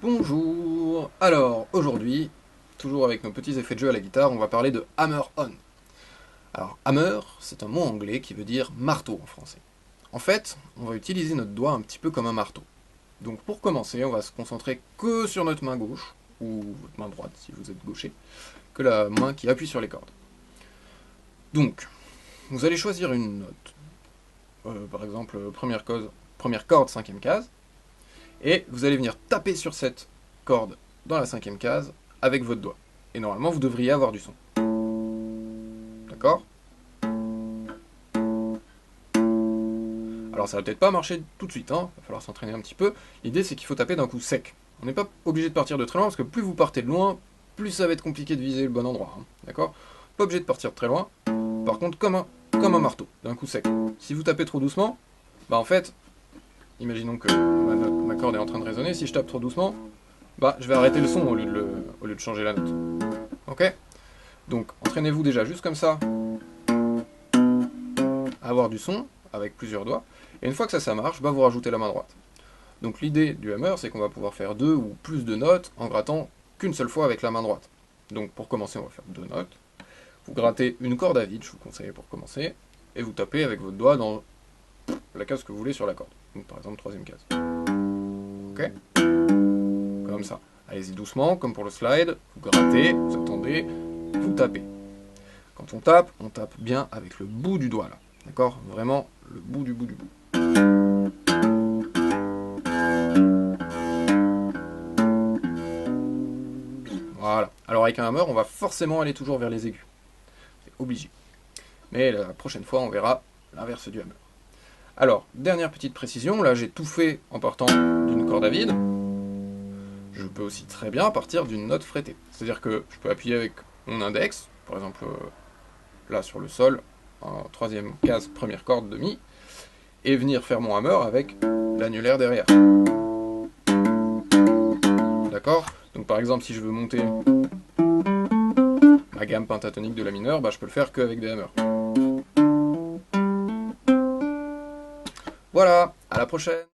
Bonjour. Alors, aujourd'hui, toujours avec nos petits effets de jeu à la guitare, on va parler de hammer-on. Alors, hammer, c'est un mot anglais qui veut dire marteau en français. En fait, on va utiliser notre doigt un petit peu comme un marteau. Donc pour commencer, on va se concentrer que sur notre main gauche, ou votre main droite si vous êtes gaucher, que la main qui appuie sur les cordes. Donc, vous allez choisir une note. Par exemple, première corde, cinquième case. Et vous allez venir taper sur cette corde dans la cinquième case avec votre doigt. Et normalement, vous devriez avoir du son. D'accord? Alors ça va peut-être pas marcher tout de suite, hein, va falloir s'entraîner un petit peu. L'idée c'est qu'il faut taper d'un coup sec. On n'est pas obligé de partir de très loin, parce que plus vous partez de loin, plus ça va être compliqué de viser le bon endroit. Hein. D'accord? Pas obligé de partir de très loin. Par contre, comme un marteau, d'un coup sec. Si vous tapez trop doucement, bah en fait, imaginons que ma corde est en train de résonner, si je tape trop doucement, bah je vais arrêter le son au lieu de changer la note. Ok? Donc entraînez-vous déjà juste comme ça à avoir du son avec plusieurs doigts. Et une fois que ça marche, bah vous rajoutez la main droite. Donc l'idée du hammer, c'est qu'on va pouvoir faire deux ou plus de notes en grattant qu'une seule fois avec la main droite. Donc pour commencer, on va faire deux notes. Vous grattez une corde à vide, je vous conseille pour commencer, et vous tapez avec votre doigt dans la case que vous voulez sur la corde. Donc par exemple troisième case. Ok? Comme ça. Allez-y doucement, comme pour le slide. Vous grattez, vous attendez, vous tapez. Quand on tape bien avec le bout du doigt là. D'accord? Vraiment le bout du bout du bout. Voilà. Alors avec un hammer, on va forcément aller toujours vers les aigus. C'est obligé. Mais la prochaine fois, on verra l'inverse du hammer. Alors, dernière petite précision, là j'ai tout fait en partant d'une corde à vide. Je peux aussi très bien partir d'une note frettée. C'est-à-dire que je peux appuyer avec mon index, par exemple là sur le sol, en troisième case, première corde de mi, et venir faire mon hammer avec l'annulaire derrière. D'accord? Donc par exemple, si je veux monter ma gamme pentatonique de la mineure, bah, je peux le faire qu'avec des hammers. Voilà, à la prochaine!